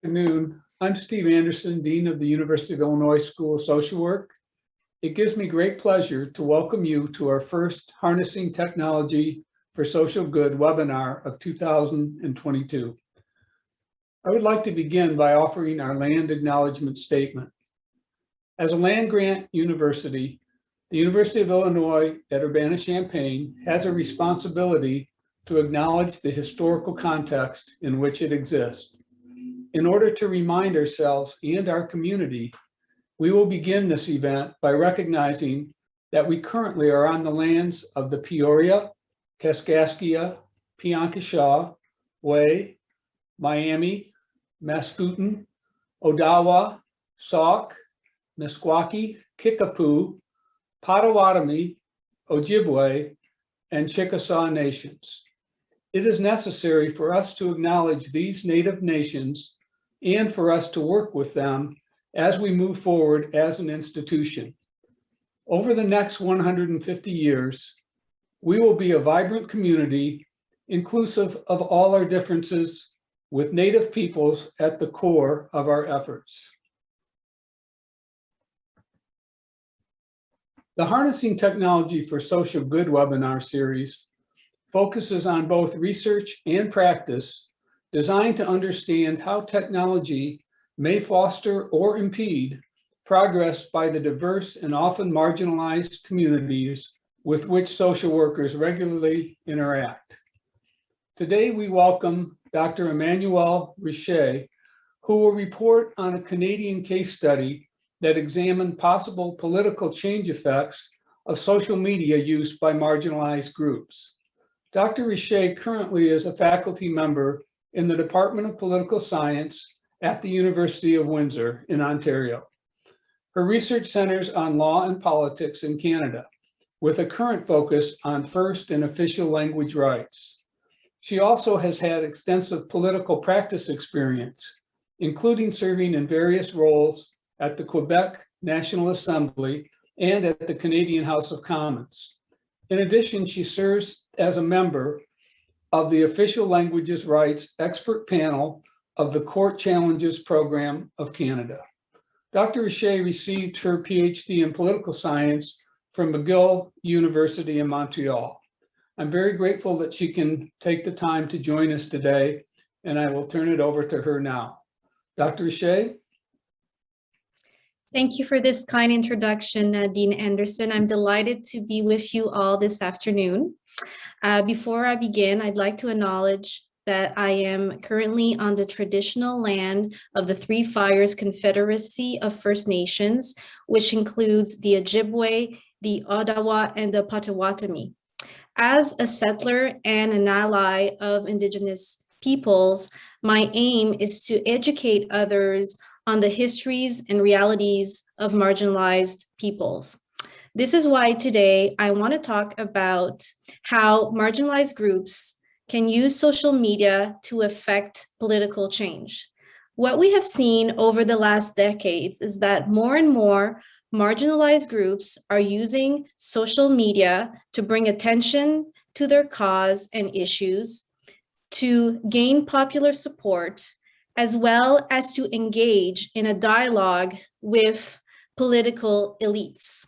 Good afternoon. I'm Steve Anderson, Dean of the University of Illinois School of Social Work. It gives me great pleasure to welcome you to our first Harnessing Technology for Social Good webinar of 2022. I would like to begin by offering our land acknowledgement statement. As a land-grant university, the University of Illinois at Urbana-Champaign has a responsibility to acknowledge the historical context in which it exists. In order to remind ourselves and our community, we will begin this event by recognizing that we currently are on the lands of the Peoria, Kaskaskia, Piankashaw, Way, Miami, Mascoutin, Odawa, Sauk, Meskwaki, Kickapoo, Potawatomi, Ojibwe, and Chickasaw nations. It is necessary for us to acknowledge these Native nations and for us to work with them as we move forward as an institution. Over the next 150 years, we will be a vibrant community inclusive of all our differences, with Native peoples at the core of our efforts. The Harnessing Technology for Social Good webinar series focuses on both research and practice designed to understand how technology may foster or impede progress by the diverse and often marginalized communities with which social workers regularly interact. Today, we welcome Dr. Emmanuelle Richez, who will report on a Canadian case study that examined possible political change effects of social media use by marginalized groups. Dr. Richez currently is a faculty member in the Department of Political Science at the University of Windsor in Ontario. Her research centers on law and politics in Canada, with a current focus on First and Official Language rights. She also has had extensive political practice experience, including serving in various roles at the Quebec National Assembly and at the Canadian House of Commons. In addition, she serves as a member of the Official Languages Rights Expert Panel of the Court Challenges Program of Canada. Dr. Richez received her PhD in political science from McGill University in Montreal. I'm very grateful that she can take the time to join us today, and I will turn it over to her now. Dr. Richez? Thank you for this kind introduction, Dean Anderson. I'm delighted to be with you all this afternoon. Before I begin, I'd like to acknowledge that I am currently on the traditional land of the Three Fires Confederacy of First Nations, which includes the Ojibwe, the Odawa, and the Potawatomi. As a settler and an ally of Indigenous peoples, my aim is to educate others on the histories and realities of marginalized peoples. This is why today I want to talk about how marginalized groups can use social media to affect political change. What we have seen over the last decades is that more and more marginalized groups are using social media to bring attention to their cause and issues, to gain popular support, as well as to engage in a dialogue with political elites.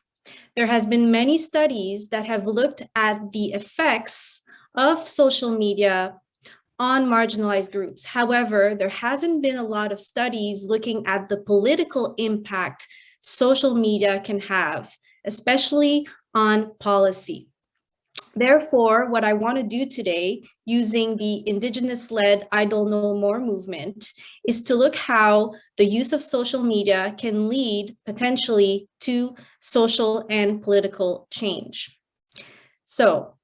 There has been many studies that have looked at the effects of social media on marginalized groups. However, there hasn't been a lot of studies looking at the political impact social media can have, especially on policy. Therefore, what I want to do today, using the Indigenous-led I Don't Know More movement, is to look how the use of social media can lead potentially to social and political change. So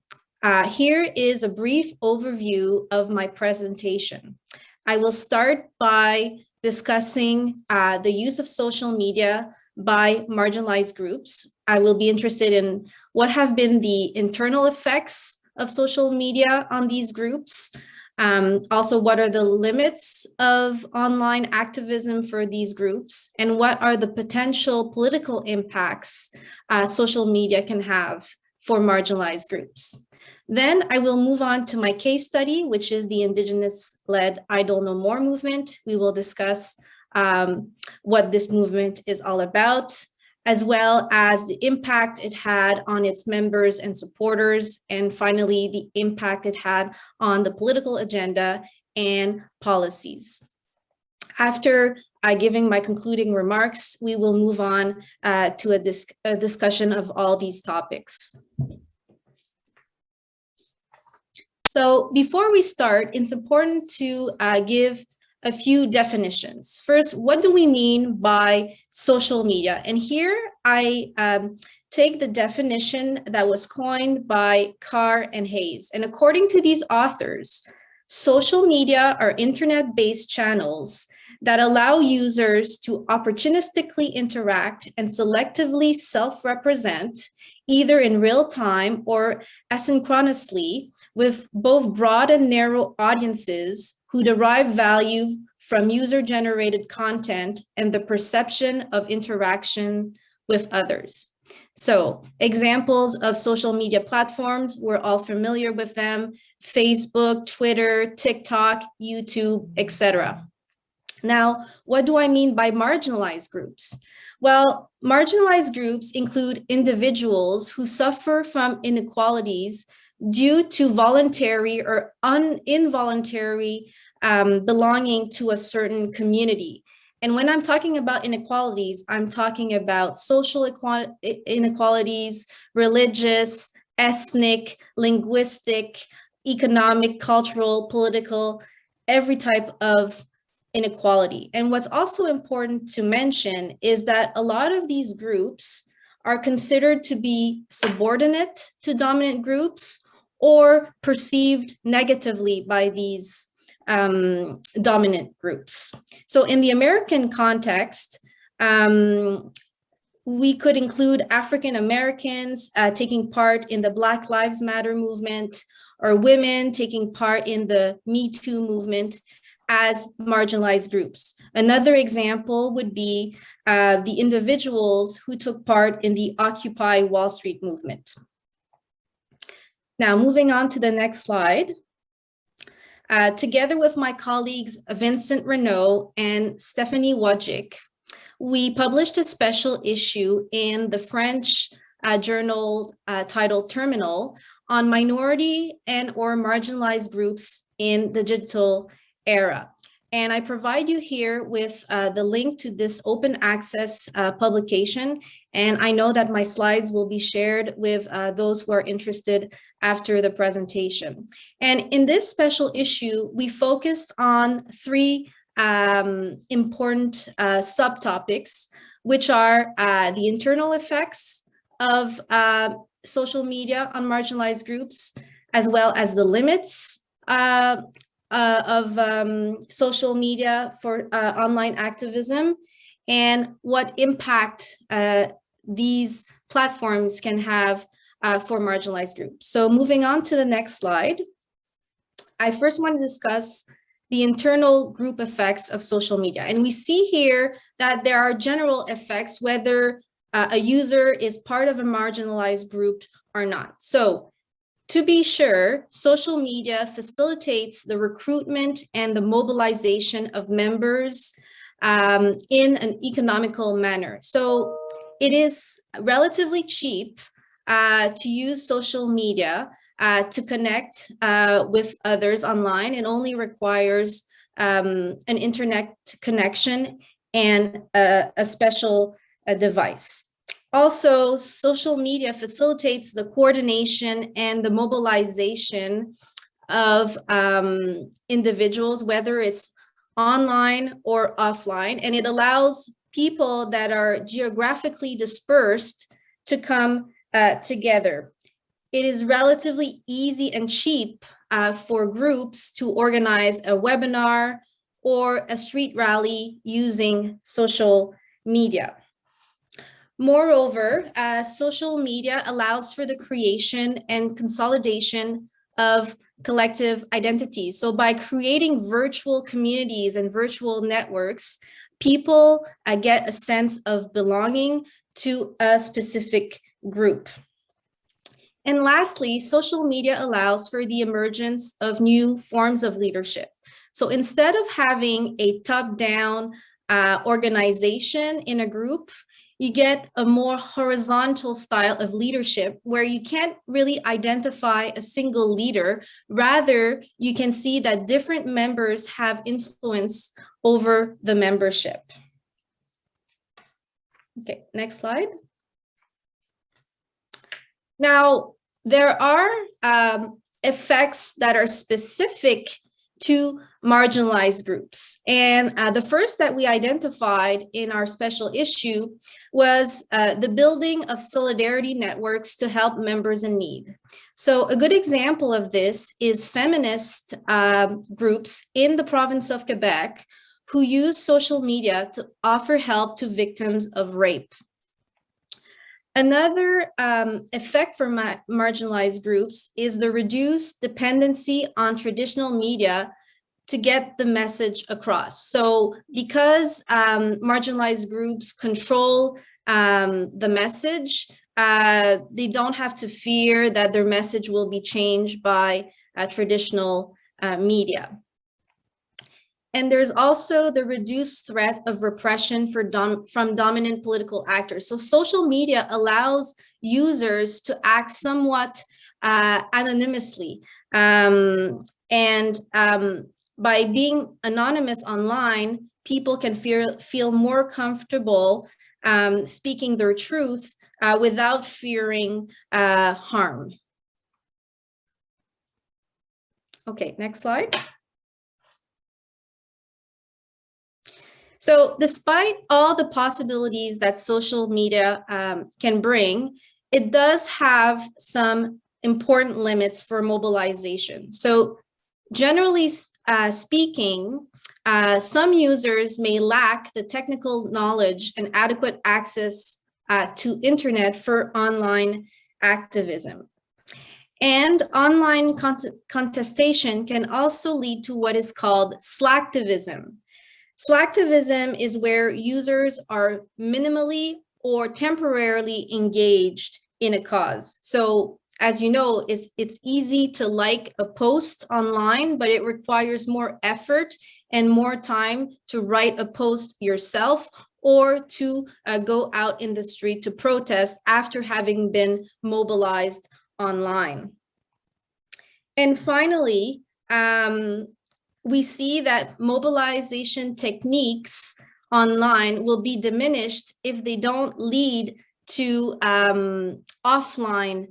here is a brief overview of my presentation. I will start by discussing the use of social media by marginalized groups. I will be interested in what have been the internal effects of social media on these groups. Also, what are the limits of online activism for these groups, and what are the potential political impacts social media can have for marginalized groups. Then I will move on to my case study, which is the Indigenous-led Idle No More movement. We will discuss what this movement is all about, as well as the impact it had on its members and supporters, and finally, the impact it had on the political agenda and policies. After giving my concluding remarks, we will move on to a discussion of all these topics. So before we start, it's important to give a few definitions. First, what do we mean by social media? And here I take the definition that was coined by Carr and Hayes. And according to these authors, social media are internet-based channels that allow users to opportunistically interact and selectively self-represent, either in real time or asynchronously, with both broad and narrow audiences who derive value from user-generated content and the perception of interaction with others. So examples of social media platforms, we're all familiar with them: Facebook, Twitter, TikTok, YouTube, etc. Now, what do I mean by marginalized groups? Well, marginalized groups include individuals who suffer from inequalities due to voluntary or involuntary belonging to a certain community. And when I'm talking about inequalities, I'm talking about social inequalities, religious, ethnic, linguistic, economic, cultural, political, every type of inequality. And what's also important to mention is that a lot of these groups are considered to be subordinate to dominant groups or perceived negatively by these dominant groups. So in the American context, we could include African Americans taking part in the Black Lives Matter movement, or women taking part in the Me Too movement as marginalized groups. Another example would be the individuals who took part in the Occupy Wall Street movement. Now, moving on to the next slide. Together with my colleagues, Vincent Renaud and Stephanie Wojcik, we published a special issue in the French journal titled Terminal on minority and or marginalized groups in the digital era. And I provide you here with the link to this open access publication. And I know that my slides will be shared with those who are interested after the presentation. And in this special issue, we focused on three important subtopics, which are the internal effects of social media on marginalized groups, as well as the limits of social media for online activism, and what impact these platforms can have for marginalized groups. So moving on to the next slide, I first want to discuss the internal group effects of social media. And we see here that there are general effects, whether a user is part of a marginalized group or not. So to be sure, social media facilitates the recruitment and the mobilization of members in an economical manner. So it is relatively cheap to use social media to connect with others online. It only requires an internet connection and a special device. Also, social media facilitates the coordination and the mobilization of individuals, whether it's online or offline, and it allows people that are geographically dispersed to come together. It is relatively easy and cheap for groups to organize a webinar or a street rally using social media. Moreover, social media allows for the creation and consolidation of collective identities. So by creating virtual communities and virtual networks, people get a sense of belonging to a specific group. And lastly, social media allows for the emergence of new forms of leadership. So instead of having a top-down organization in a group, you get a more horizontal style of leadership where you can't really identify a single leader. Rather, you can see that different members have influence over the membership. Okay, next slide. Now, there are effects that are specific to marginalized groups. And the first that we identified in our special issue was the building of solidarity networks to help members in need. So a good example of this is feminist groups in the province of Quebec who use social media to offer help to victims of rape. Another effect for marginalized groups is the reduced dependency on traditional media to get the message across. So because marginalized groups control the message, they don't have to fear that their message will be changed by traditional media. And there's also the reduced threat of repression from dominant political actors. So social media allows users to act somewhat anonymously. By being anonymous online, people can feel more comfortable speaking their truth without fearing harm. Okay, next slide. So despite all the possibilities that social media can bring, it does have some important limits for mobilization. So generally speaking, some users may lack the technical knowledge and adequate access to internet for online activism. And online contestation can also lead to what is called slacktivism. Slacktivism is where users are minimally or temporarily engaged in a cause. So as you know, it's easy to like a post online, but it requires more effort and more time to write a post yourself or to go out in the street to protest after having been mobilized online. And finally, we see that mobilization techniques online will be diminished if they don't lead to offline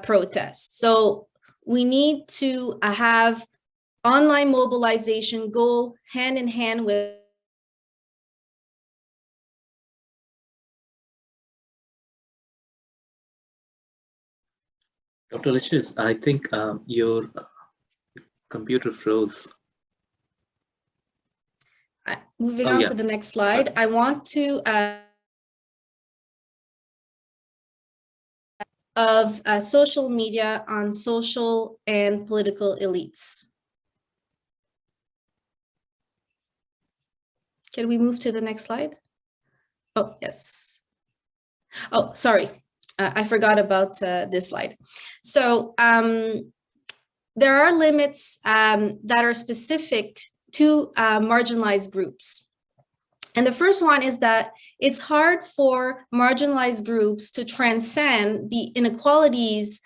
protests. So we need to have online mobilization go hand in hand with Dr. Richez, I think your computer froze. Moving on to the next slide, I want to of social media on social and political elites. Can we move to the next slide? Oh, yes. Oh, sorry. I forgot about this slide. So there are limits that are specific to marginalized groups. And the first one is that it's hard for marginalized groups to transcend the inequalities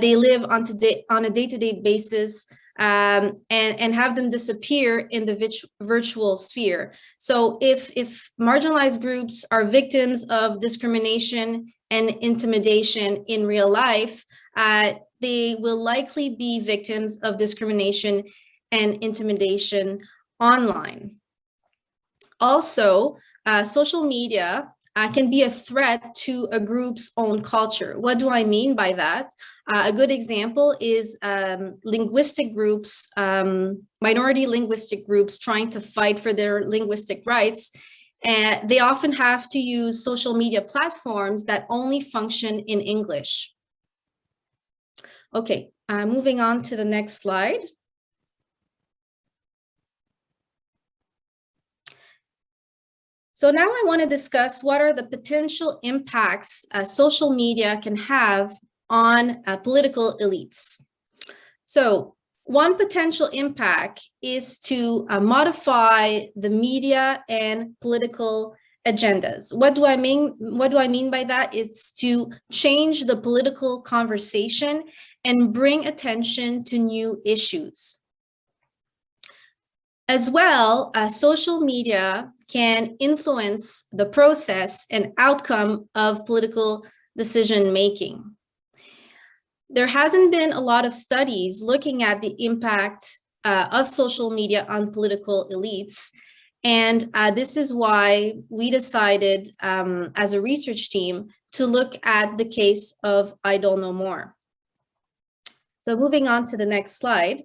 they live on a day-to-day basis and have them disappear in the virtual sphere. So if marginalized groups are victims of discrimination and intimidation in real life, they will likely be victims of discrimination and intimidation online. Also, social media can be a threat to a group's own culture. What do I mean by that? A good example is linguistic groups, minority linguistic groups trying to fight for their linguistic rights. And they often have to use social media platforms that only function in English. Okay, moving on to the next slide. So now I want to discuss what are the potential impacts social media can have on political elites. So one potential impact is to modify the media and political agendas. What do I mean by that? It's to change the political conversation and bring attention to new issues. As well, social media can influence the process and outcome of political decision making. There hasn't been a lot of studies looking at the impact of social media on political elites. And this is why we decided as a research team to look at the case of Idle No More. So moving on to the next slide.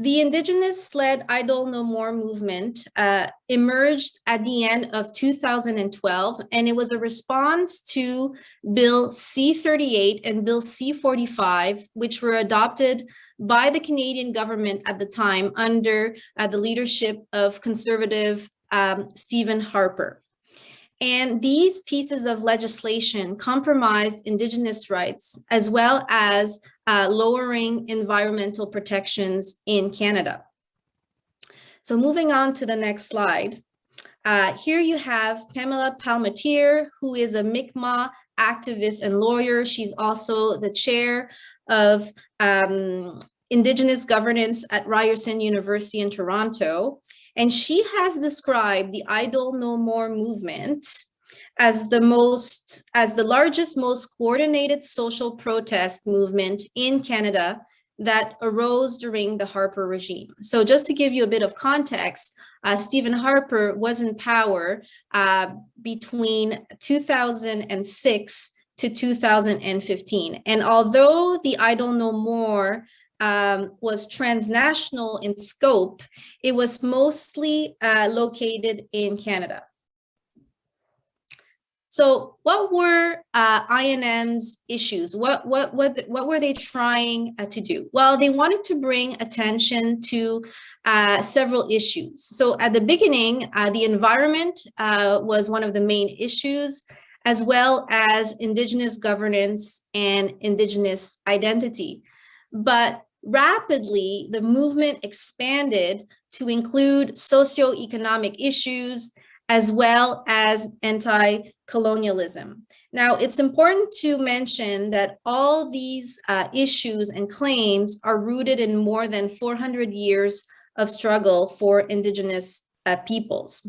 The Indigenous-led Idle No More movement emerged at the end of 2012, and it was a response to Bill C-38 and Bill C-45, which were adopted by the Canadian government at the time under the leadership of conservative Stephen Harper. And these pieces of legislation compromised Indigenous rights, as well as lowering environmental protections in Canada. So moving on to the next slide. Here you have Pamela Palmateer, who is a Mi'kmaq activist and lawyer. She's also the chair of Indigenous governance at Ryerson University in Toronto. And she has described the Idle No More movement as the largest, most coordinated social protest movement in Canada that arose during the Harper regime. So just to give you a bit of context, Stephen Harper was in power between 2006 to 2015. And although the Idle No More was transnational in scope, it was mostly located in Canada. So what were INM's issues? What were they trying to do? Well, they wanted to bring attention to several issues. So at the beginning, the environment was one of the main issues, as well as Indigenous governance and Indigenous identity. But rapidly, the movement expanded to include socioeconomic issues as well as anti-colonialism. Now, it's important to mention that all these issues and claims are rooted in more than 400 years of struggle for Indigenous peoples.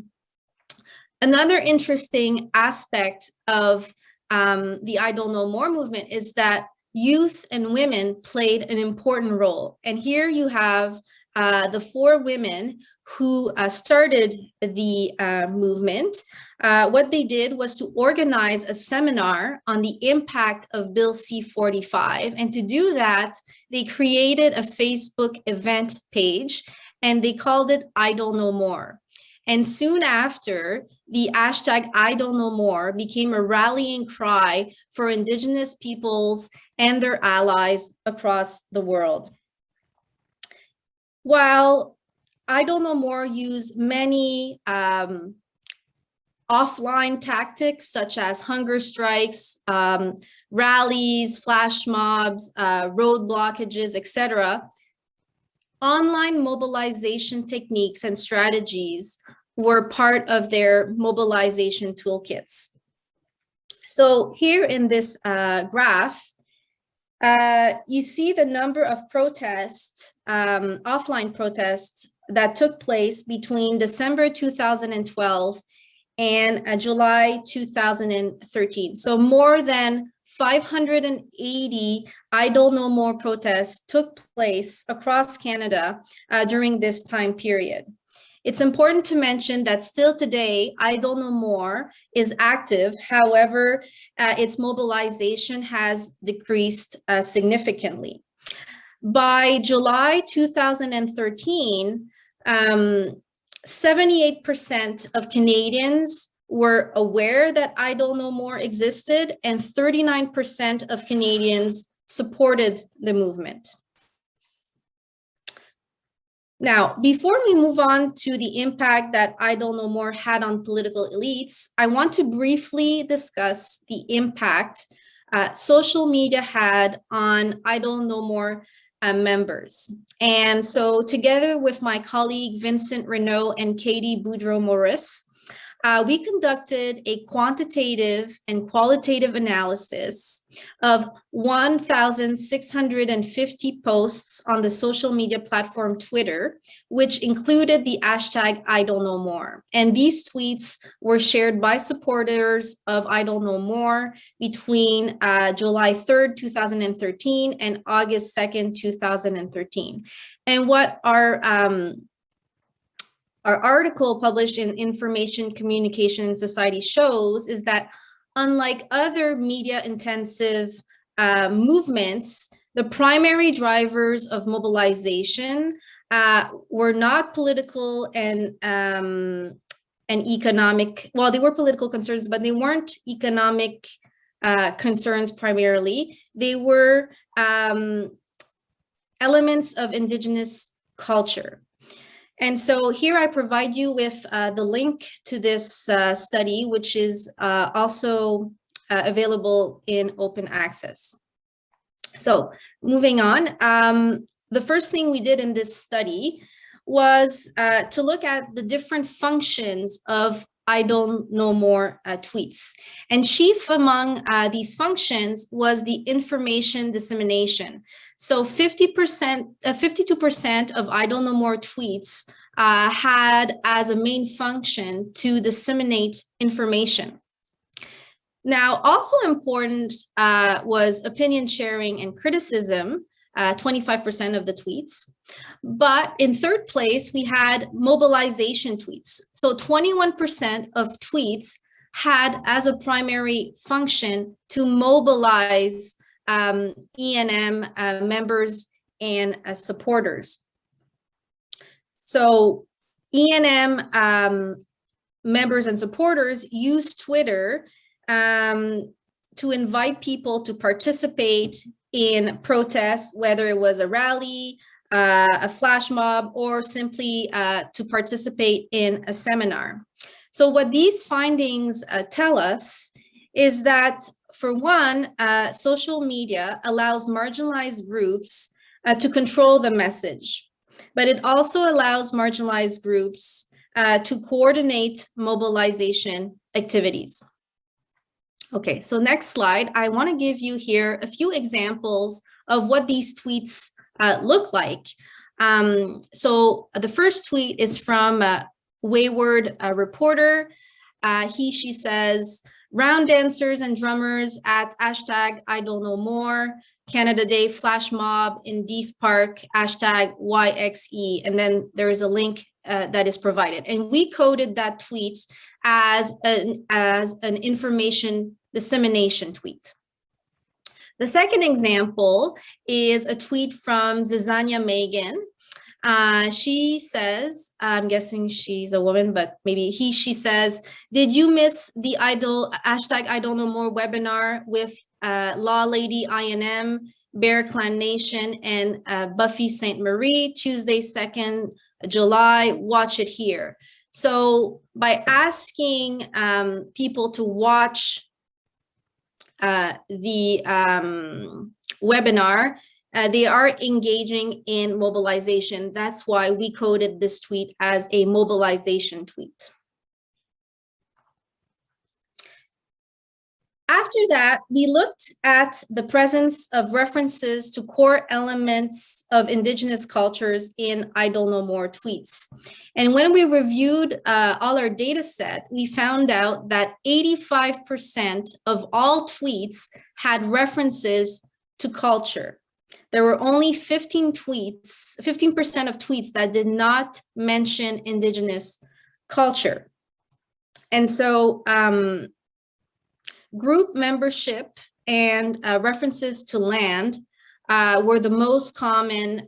Another interesting aspect of the Idle No More movement is that youth and women played an important role. And here you have the 4 women who started the movement. What they did was to organize a seminar on the impact of Bill C-45. And to do that, they created a Facebook event page and they called it Idle No More. And soon after, the hashtag Idle No More became a rallying cry for Indigenous peoples and their allies across the world. While Idle No More used many offline tactics, such as hunger strikes, rallies, flash mobs, road blockages, etc., online mobilization techniques and strategies were part of their mobilization toolkits. So here in this graph, you see the number of protests, offline protests that took place between December 2012 and July 2013. So more than 580 Idle No More protests took place across Canada during this time period. It's important to mention that still today, Idle No More is active. However, its mobilization has decreased significantly. By July 2013, 78% of Canadians were aware that Idle No More existed, and 39% of Canadians supported the movement. Now, before we move on to the impact that I Don't Know More had on political elites, I want to briefly discuss the impact social media had on I Don't Know More members. And so together with my colleague, Vincent Renaud and Katie Boudreau-Maurice, we conducted a quantitative and qualitative analysis of 1,650 posts on the social media platform Twitter, which included the hashtag I Don't Know More. And these tweets were shared by supporters of I Don't Know More between July 3rd, 2013 and August 2nd, 2013. And what our article published in Information Communication Society shows is that unlike other media intensive movements, the primary drivers of mobilization were not political and economic. Well, they were political concerns, but they weren't economic concerns primarily. They were elements of Indigenous culture. And so here I provide you with the link to this study, which is also available in open access. So moving on, the first thing we did in this study was to look at the different functions of I Don't Know More tweets. And chief among these functions was the information dissemination. So 52% of I Don't Know More tweets had as a main function to disseminate information. Now, also important was opinion sharing and criticism, 25% of the tweets. But in third place, we had mobilization tweets. So 21% of tweets had as a primary function to mobilize E&M members and supporters. So E&M members and supporters use Twitter to invite people to participate in protests, whether it was a rally, a flash mob, or simply to participate in a seminar. So what these findings tell us is that, for one, social media allows marginalized groups to control the message, but it also allows marginalized groups to coordinate mobilization activities. Okay, so next slide, I want to give you here a few examples of what these tweets look like. So the first tweet is from Wayward Reporter. She says, round dancers and drummers at hashtag I Don't Know More, Canada Day flash mob in Deef Park, hashtag YXE. And then there is a link that is provided. And we coded that tweet as an information dissemination tweet. The second example is a tweet from Zizania Megan. She says, I'm guessing she's a woman, but maybe she says, did you miss the hashtag I Don't Know More webinar with Law Lady INM, Bear Clan Nation, and Buffy St. Marie, Tuesday, 2nd July, watch it here. So by asking people to watch the webinar, they are engaging in mobilization. That's why we coded this tweet as a mobilization tweet. After that, we looked at the presence of references to core elements of Indigenous cultures in I Don't Know More tweets. And when we reviewed all our data set, we found out that 85% of all tweets had references to culture. There were only 15% of tweets that did not mention Indigenous culture. And so group membership and references to land were the most common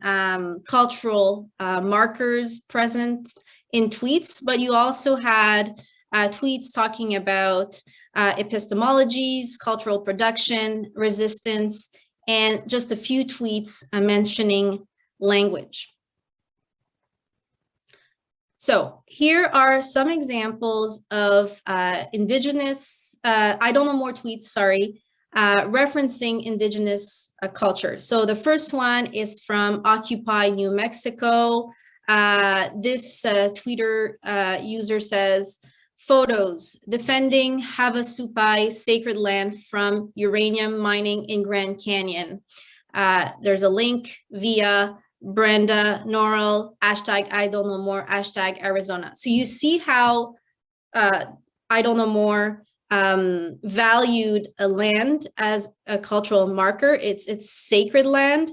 cultural markers present in tweets, but you also had tweets talking about epistemologies, cultural production, resistance, and just a few tweets mentioning language. So here are some examples of Indigenous, I don't know more tweets, sorry, referencing Indigenous culture. So the first one is from Occupy New Mexico. This Twitter user says, photos defending Havasupai sacred land from uranium mining in Grand Canyon. There's a link via Brenda Norrell, hashtag I don't know more, hashtag Arizona. So you see how I don't know more valued a land as a cultural marker. It's sacred land.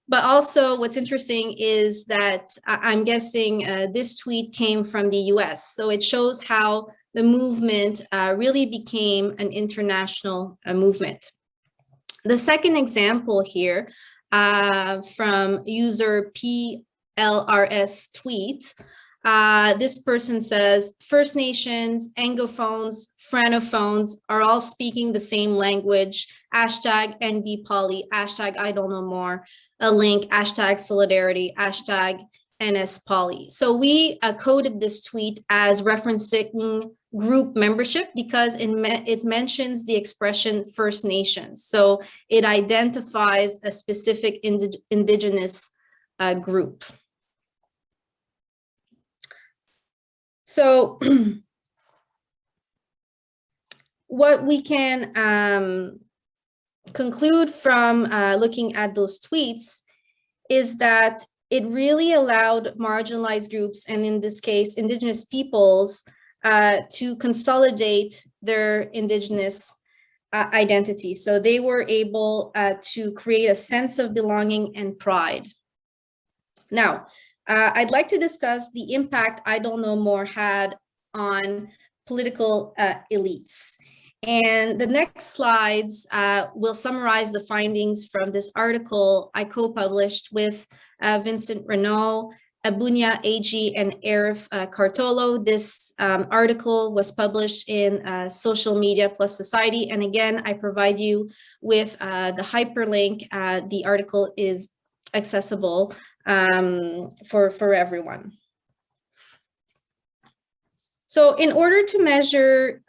But also what's interesting is that I'm guessing this tweet came from the US. So it shows how the movement really became an international movement. The second example here from user PLRS tweet, this person says, First Nations, Anglophones, Francophones are all speaking the same language, hashtag NB Poly, hashtag I don't know more, a link, hashtag solidarity, hashtag NS Poly. So we coded this tweet as referencing group membership because it mentions the expression First Nations. So it identifies a specific Indigenous group. So what we can conclude from looking at those tweets is that it really allowed marginalized groups, and in this case, Indigenous peoples, to consolidate their Indigenous identity. So they were able to create a sense of belonging and pride. Now, I'd like to discuss the impact I don't know more had on political elites. And the next slides will summarize the findings from this article I co-published with Vincent Renaud, Abunya Ag, and Arif Cartolo. This article was published in Social Media Plus Society. And again, I provide you with the hyperlink. The article is accessible for everyone. So in order to measure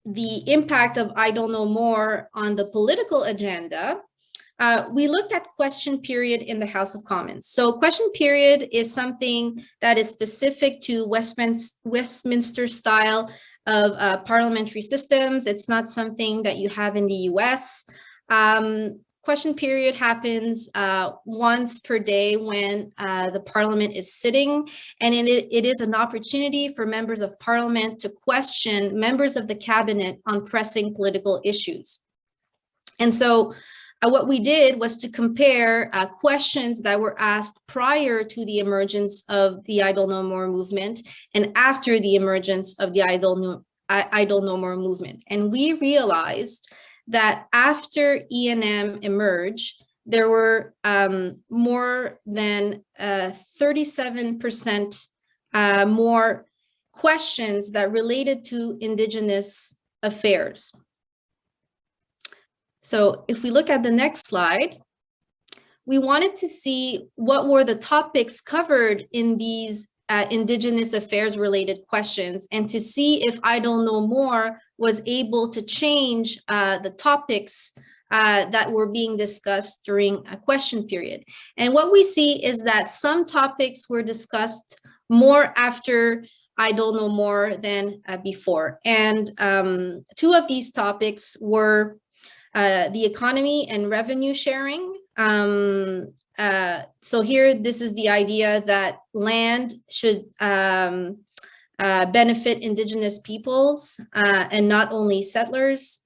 the impact of I don't know more on the political agenda, we looked at question period in the House of Commons. So question period is something that is specific to Westminster style of parliamentary systems. It's not something that you have in the US. Question period happens once per day when the parliament is sitting, and it is an opportunity for members of parliament to question members of the cabinet on pressing political issues. And so what we did was to compare questions that were asked prior to the emergence of the I don't know more movement and after the emergence of the I don't know more movement. And we realized that after E&M emerged, there were more than 37% more questions that related to Indigenous affairs. So if we look at the next slide, we wanted to see what were the topics covered in these Indigenous affairs related questions, and to see if I don't know more was able to change the topics that were being discussed during a question period. And what we see is that some topics were discussed more after I don't know more than before. And two of these topics were the economy and revenue sharing. So here, this is the idea that land should benefit Indigenous peoples and not only settlers,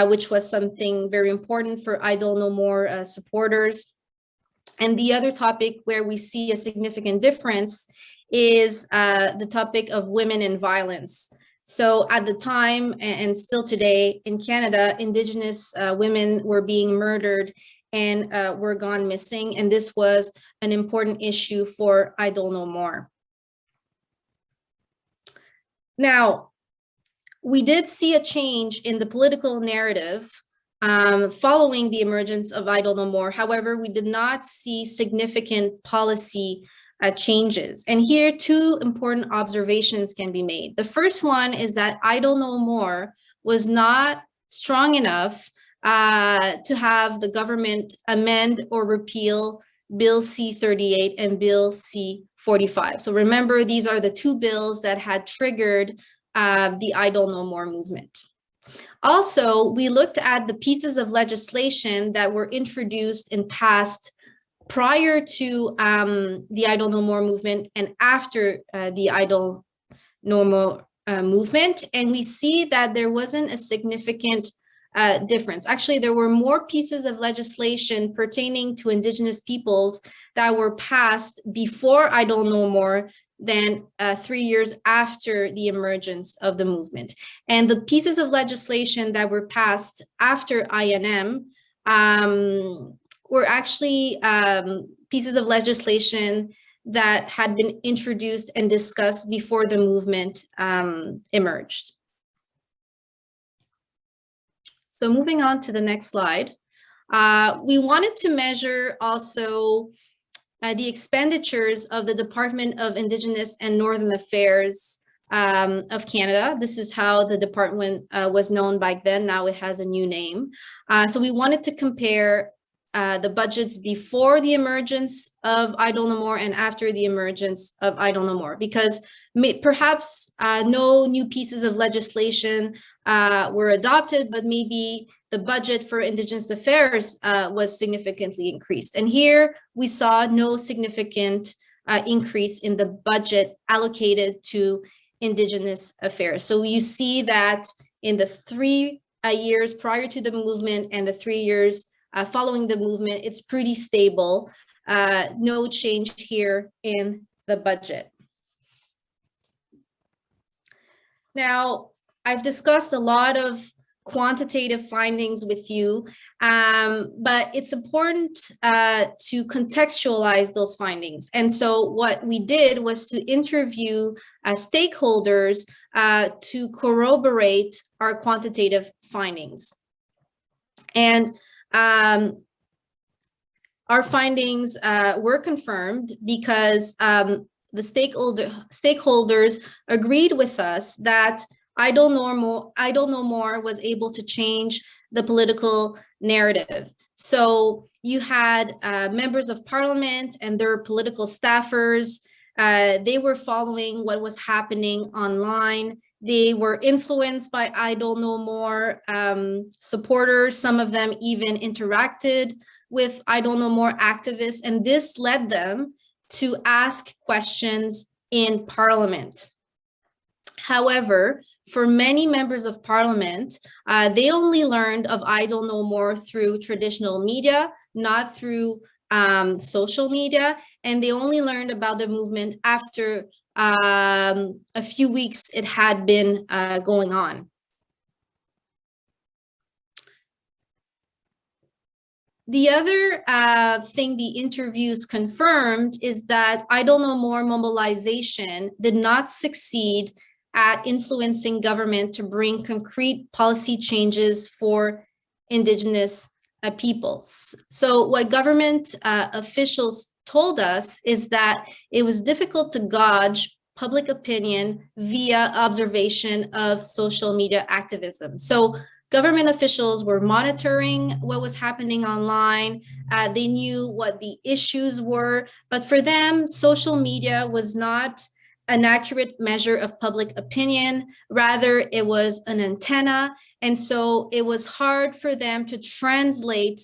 which was something very important for I don't know more supporters. And the other topic where we see a significant difference is the topic of women and violence. So at the time, and still today in Canada, Indigenous women were being murdered and were gone missing. And this was an important issue for I don't know more. Now, we did see a change in the political narrative following the emergence of I don't know more. However, we did not see significant policy changes. And here, two important observations can be made. The first one is that Idle No More was not strong enough to have the government amend or repeal Bill C-38 and Bill C-45. So remember, these are the two bills that had triggered the Idle No More movement. Also, we looked at the pieces of legislation that were introduced and passed prior to the Idle No More movement and after the Idle No More movement. And we see that there wasn't a significant difference. Actually, there were more pieces of legislation pertaining to Indigenous peoples that were passed before Idle No More than 3 years after the emergence of the movement. And the pieces of legislation that were passed after INM were actually pieces of legislation that had been introduced and discussed before the movement emerged. So moving on to the next slide, we wanted to measure also the expenditures of the Department of Indigenous and Northern Affairs of Canada. This is how the department was known back then. Now it has a new name. So we wanted to compare the budgets before the emergence of Idle No More and after the emergence of Idle No More, because perhaps no new pieces of legislation were adopted, but maybe the budget for Indigenous affairs was significantly increased. And here we saw no significant increase in the budget allocated to Indigenous affairs. So you see that in the 3 years prior to the movement and the 3 years following the movement, it's pretty stable. No change here in the budget. Now, I've discussed a lot of quantitative findings with you, but it's important to contextualize those findings. And so what we did was to interview stakeholders to corroborate our quantitative findings. And our findings were confirmed because the stakeholders agreed with us that Idle No More was able to change the political narrative. So you had members of parliament and their political staffers. They were following what was happening online. They were influenced by Idle No More supporters. Some of them even interacted with Idle No More activists, and this led them to ask questions in Parliament. However, for many members of Parliament, they only learned of Idle No More through traditional media, not through social media, and they only learned about the movement after a few weeks it had been going on. The other thing the interviews confirmed is that Idle No More mobilization did not succeed at influencing government to bring concrete policy changes for Indigenous peoples. So what government officials told us is that it was difficult to gauge public opinion via observation of social media activism. So government officials were monitoring what was happening online. They knew what the issues were, but for them, social media was not an accurate measure of public opinion. Rather, it was an antenna. And so it was hard for them to translate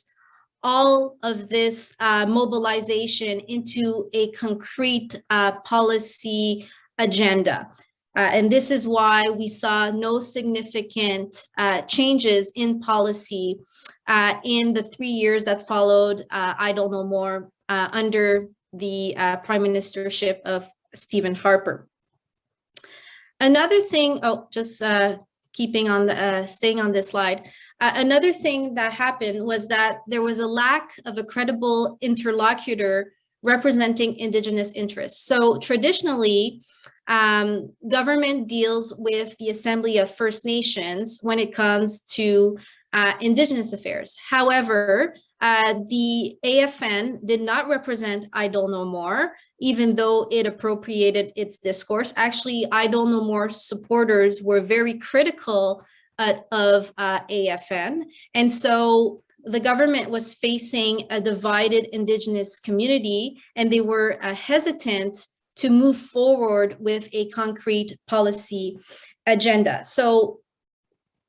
all of this mobilization into a concrete policy agenda. And this is why we saw no significant changes in policy in the 3 years that followed Idle No More under the prime ministership of Stephen Harper. Another thing, keeping on the staying on this slide, another thing that happened was that there was a lack of a credible interlocutor representing Indigenous interests. So traditionally, government deals with the Assembly of First Nations when it comes to Indigenous affairs. However, the AFN did not represent Idle No More. even though it appropriated its discourse. Actually, I Don't Know More supporters were very critical of AFN. And so the government was facing a divided Indigenous community, and they were hesitant to move forward with a concrete policy agenda. So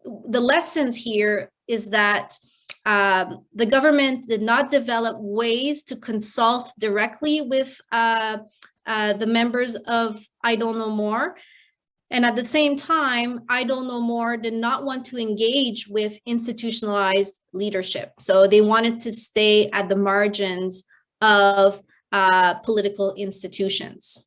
the lessons here is that the government did not develop ways to consult directly with the members of I Don't Know More. And at the same time, I Don't Know More did not want to engage with institutionalized leadership. So they wanted to stay at the margins of political institutions.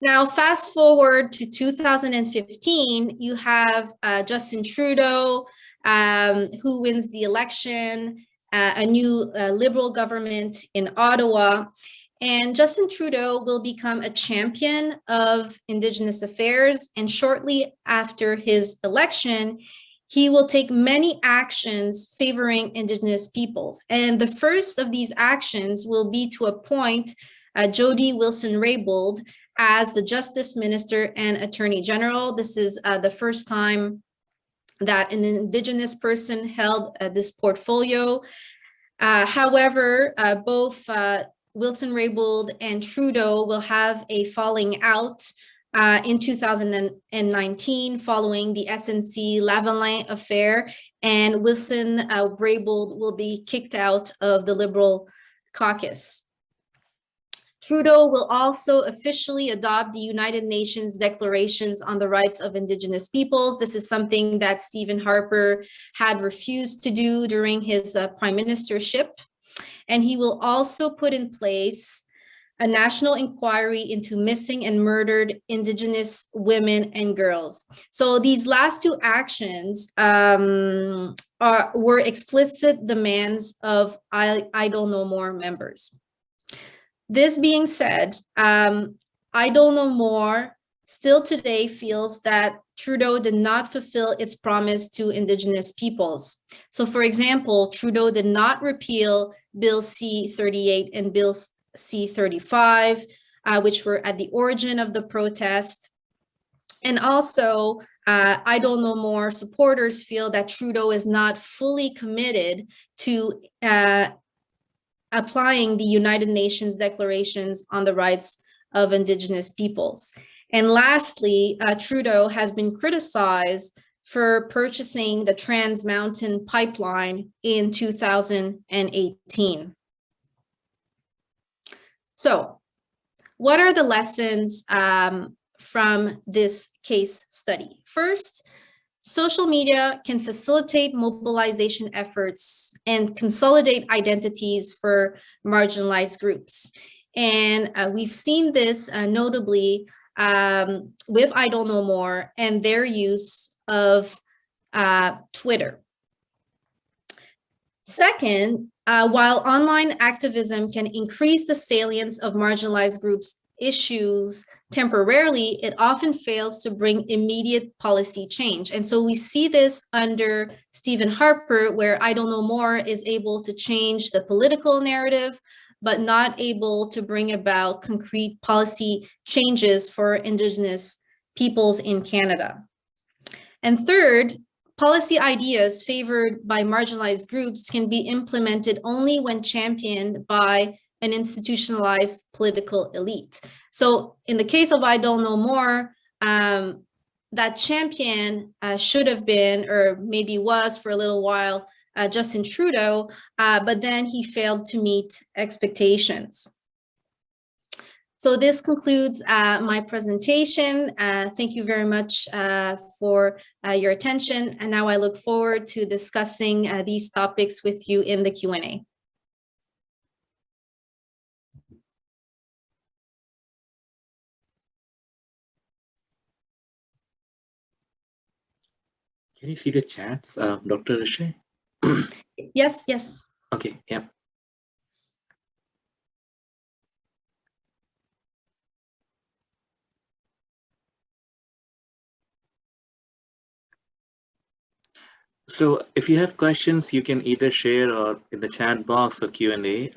Now, fast forward to 2015, you have Justin Trudeau, who wins the election, a new Liberal government in Ottawa. And Justin Trudeau will become a champion of Indigenous affairs. And shortly after his election, he will take many actions favoring Indigenous peoples. And the first of these actions will be to appoint Jody Wilson-Raybould as the Justice Minister and Attorney General. This is the first time that an Indigenous person held this portfolio. However, both Wilson-Raybould and Trudeau will have a falling out in 2019 following the SNC Lavalin affair, and Wilson-Raybould will be kicked out of the Liberal caucus. Trudeau will also officially adopt the United Nations Declarations on the Rights of Indigenous Peoples. This is something that Stephen Harper had refused to do during his prime ministership. And he will also put in place a national inquiry into missing and murdered Indigenous women and girls. So these last two actions were explicit demands of I Don't Know More members. This being said, I Don't Know More still today feels that Trudeau did not fulfill its promise to Indigenous peoples. So for example, Trudeau did not repeal Bill C-38 and Bill C-35, which were at the origin of the protest. And also, I Don't Know More supporters feel that Trudeau is not fully committed to applying the United Nations Declarations on the Rights of Indigenous Peoples. And lastly, Trudeau has been criticized for purchasing the Trans Mountain Pipeline in 2018. So, what are the lessons from this case study? First, social media can facilitate mobilization efforts and consolidate identities for marginalized groups. And we've seen this notably with I Don't Know More and their use of Twitter. Second, while online activism can increase the salience of marginalized groups' issues temporarily, it often fails to bring immediate policy change. And so we see this under Stephen Harper, where I Don't Know More is able to change the political narrative, but not able to bring about concrete policy changes for Indigenous peoples in Canada. And third, policy ideas favored by marginalized groups can be implemented only when championed by an institutionalized political elite. So in the case of I Don't Know More, that champion should have been, or maybe was for a little while, Justin Trudeau, but then he failed to meet expectations. So this concludes my presentation. Thank you very much for your attention. And now I look forward to discussing these topics with you in the Q&A. Can you see the chats, Dr. Richez? Yes, yes. Okay, yeah. So if you have questions, you can either share or in the chat box or Q&A.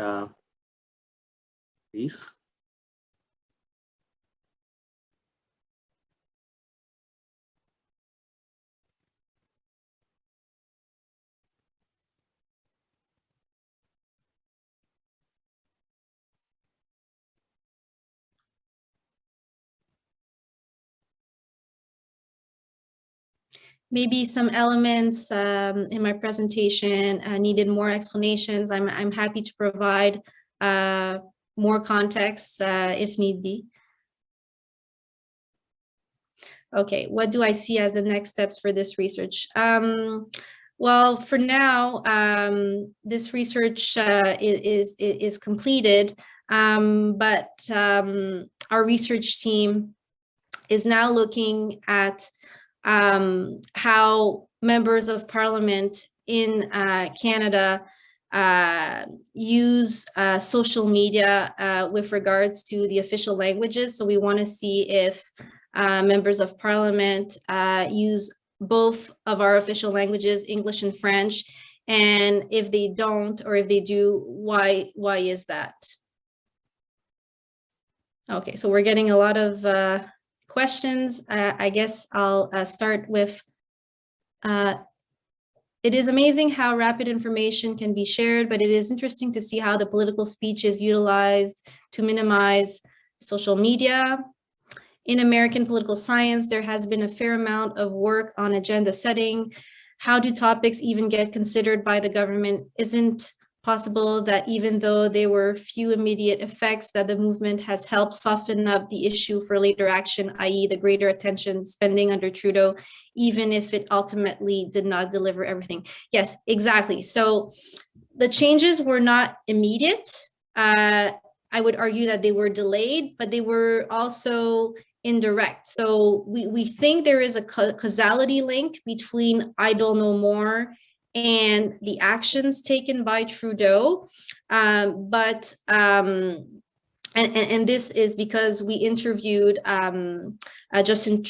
please. Maybe some elements in my presentation needed more explanations. I'm happy to provide more context if need be. Okay, what do I see as the next steps for this research? Well, for now, this research is completed, but our research team is now looking at how members of parliament in Canada use social media with regards to the official languages. So we want to see if members of parliament use both of our official languages, English and French, and if they don't, or if they do, why is that? Okay, so we're getting a lot of questions. I guess I'll start with, it is amazing how rapid information can be shared, but it is interesting to see how the political speech is utilized to minimize social media. In American political science, there has been a fair amount of work on agenda setting. How do topics even get considered by the government? Isn't possible that even though there were few immediate effects, that the movement has helped soften up the issue for later action, i.e. the greater attention spending under Trudeau, even if it ultimately did not deliver everything? Yes, exactly. So the changes were not immediate. I would argue that they were delayed, but they were also indirect. So we think there is a causality link between Idle No More and the actions taken by Trudeau. And this is because we interviewed Justin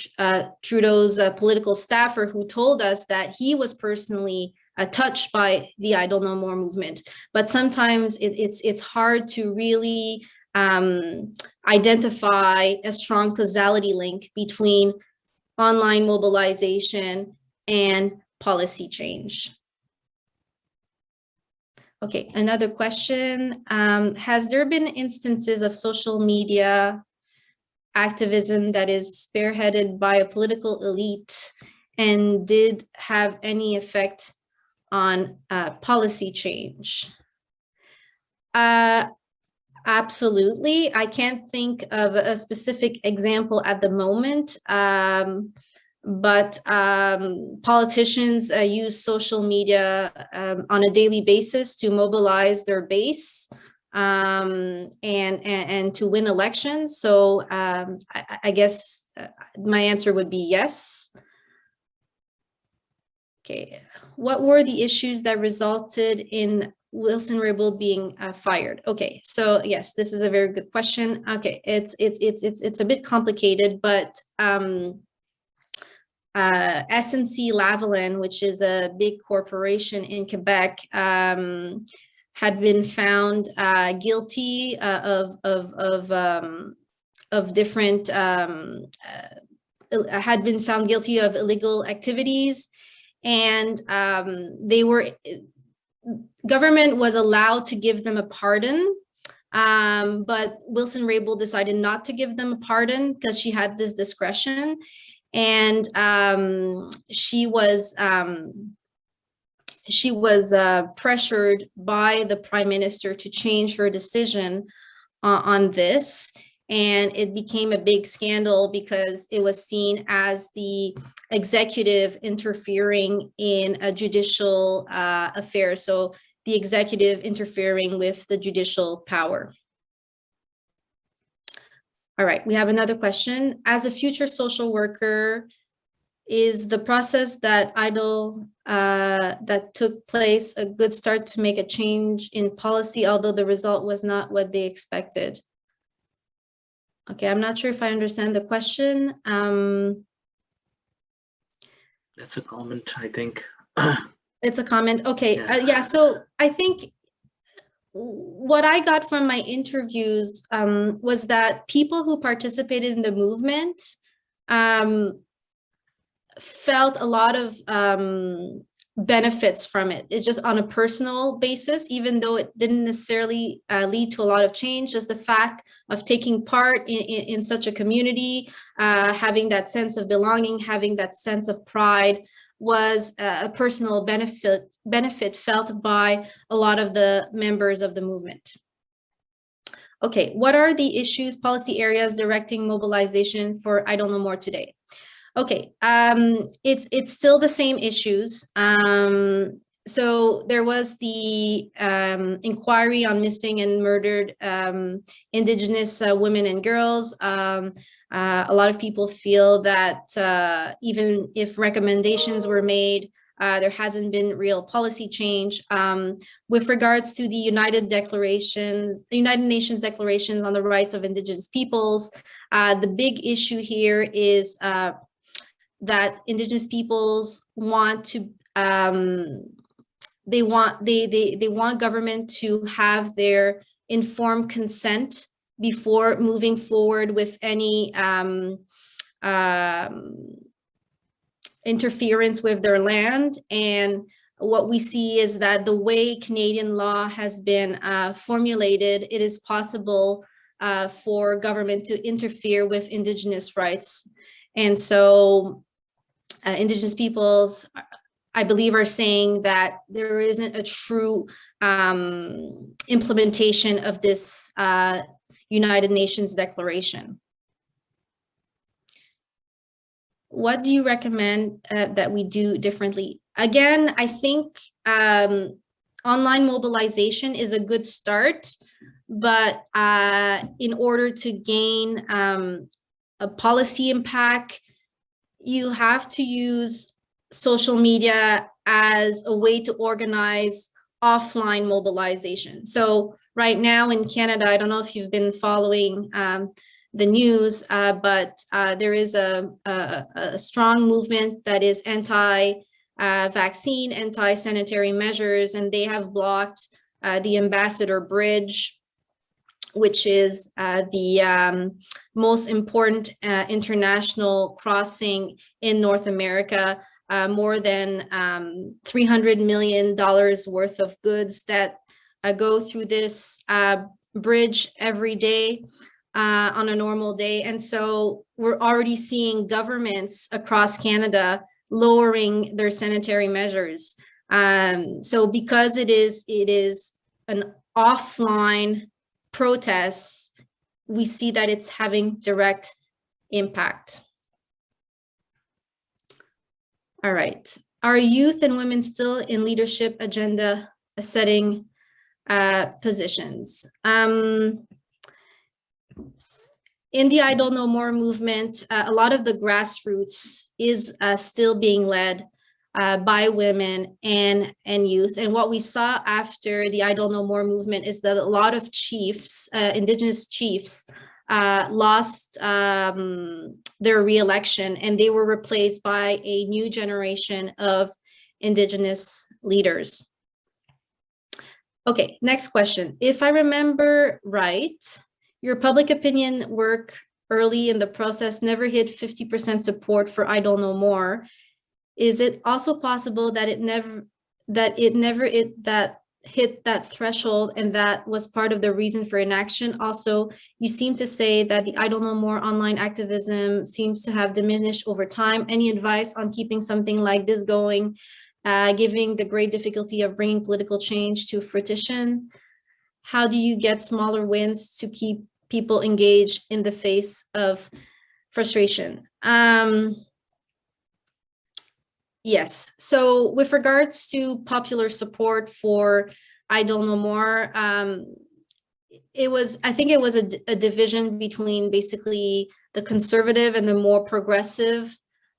Trudeau's political staffer, who told us that he was personally touched by the Idle No More movement. But sometimes it's hard to really identify a strong causality link between online mobilization and policy change. Okay, another question. Has there been instances of social media activism that is spearheaded by a political elite and did have any effect on policy change? Absolutely. I can't think of a specific example at the moment, but politicians use social media on a daily basis to mobilize their base and to win elections. So I guess my answer would be yes. Okay, what were the issues that resulted in Wilson Raybould being fired? Okay, so yes, this is a very good question. Okay, it's a bit complicated, but SNC Lavalin, which is a big corporation in Quebec, had been found guilty of different had been found guilty of illegal activities, and government was allowed to give them a pardon, but Wilson Raybould decided not to give them a pardon because she had this discretion, and she was pressured by the Prime Minister to change her decision on this. And it became a big scandal because it was seen as the executive interfering in a judicial affair. So the executive interfering with the judicial power. All right, we have another question. As a future social worker, is the process that that took place a good start to make a change in policy, although the result was not what they expected? Okay, I'm not sure if I understand the question. That's a comment, I think. It's a comment. Okay, yeah, so I think what I got from my interviews was that people who participated in the movement felt a lot of benefits from it. It's just on a personal basis, even though it didn't necessarily lead to a lot of change, just the fact of taking part in such a community, having that sense of belonging, having that sense of pride was a personal benefit felt by a lot of the members of the movement. Okay, what are the issues, policy areas directing mobilization for I Don't Know More today? Okay, it's still the same issues. So there was the inquiry on missing and murdered Indigenous women and girls. A lot of people feel that even if recommendations were made, there hasn't been real policy change. With regards to the United Nations declarations on the rights of Indigenous peoples, the big issue here is that Indigenous peoples want to they want government to have their informed consent before moving forward with any interference with their land. And what we see is that the way Canadian law has been formulated, it is possible for government to interfere with Indigenous rights. And so Indigenous peoples, I believe, are saying that there isn't a true implementation of this United Nations declaration. What do you recommend that we do differently? Again, I think online mobilization is a good start, but in order to gain a policy impact, you have to use social media as a way to organize offline mobilization. So right now in Canada, I don't know if you've been following the news, but there is a strong movement that is anti-vaccine, anti-sanitary measures, and they have blocked the Ambassador Bridge, which is the most important international crossing in North America. More than $300 million worth of goods that go through this bridge every day on a normal day. And so we're already seeing governments across Canada lowering their sanitary measures. So because it is an offline protest, we see that it's having direct impact. All right. Are youth and women still in leadership agenda setting positions? In the I Don't Know More movement, a lot of the grassroots is still being led by women and youth. And what we saw after the I Don't Know More movement is that a lot of chiefs, Indigenous chiefs, lost their re-election, and they were replaced by a new generation of Indigenous leaders. Okay, next question. If I remember right, your public opinion work early in the process never hit 50% support for I Don't Know More. Is it also possible that it never hit that threshold, and that was part of the reason for inaction? Also, you seem to say that the I Don't Know More online activism seems to have diminished over time. Any advice on keeping something like this going, given the great difficulty of bringing political change to fruition? How do you get smaller wins to keep people engaged in the face of frustration? Yes, so with regards to popular support for I Don't Know More, I think it was a division between basically the conservative and the more progressive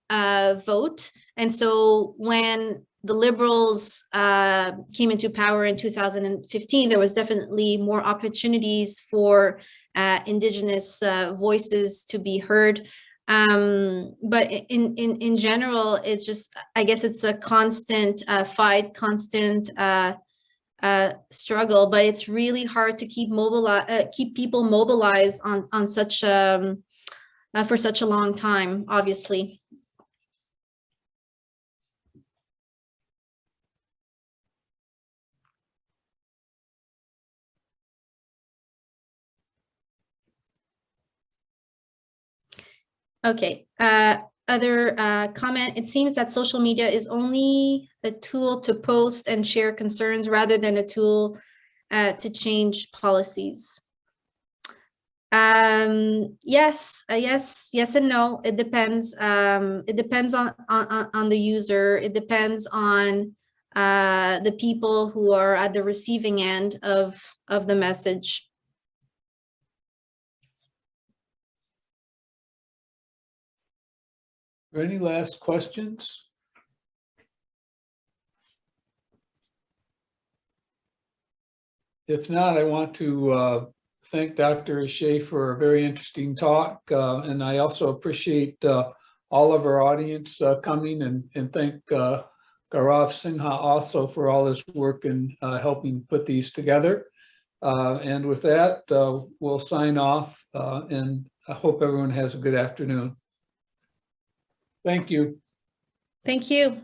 vote. And so when the Liberals came into power in 2015, there was definitely more opportunities for Indigenous voices to be heard. But in general, it's just, I guess it's a constant fight, constant struggle, but it's really hard to keep people mobilized on such for such a long time, obviously. Okay, other comment, it seems that social media is only a tool to post and share concerns rather than a tool to change policies. Yes, yes and no. It depends. It depends on the user. It depends on the people who are at the receiving end of the message. Any last questions? If not, I want to thank Dr. Richez for a very interesting talk. And I also appreciate all of our audience coming, and thank Gaurav Sinha also for all his work in helping put these together. And with that, we'll sign off, and I hope everyone has a good afternoon. Thank you. Thank you.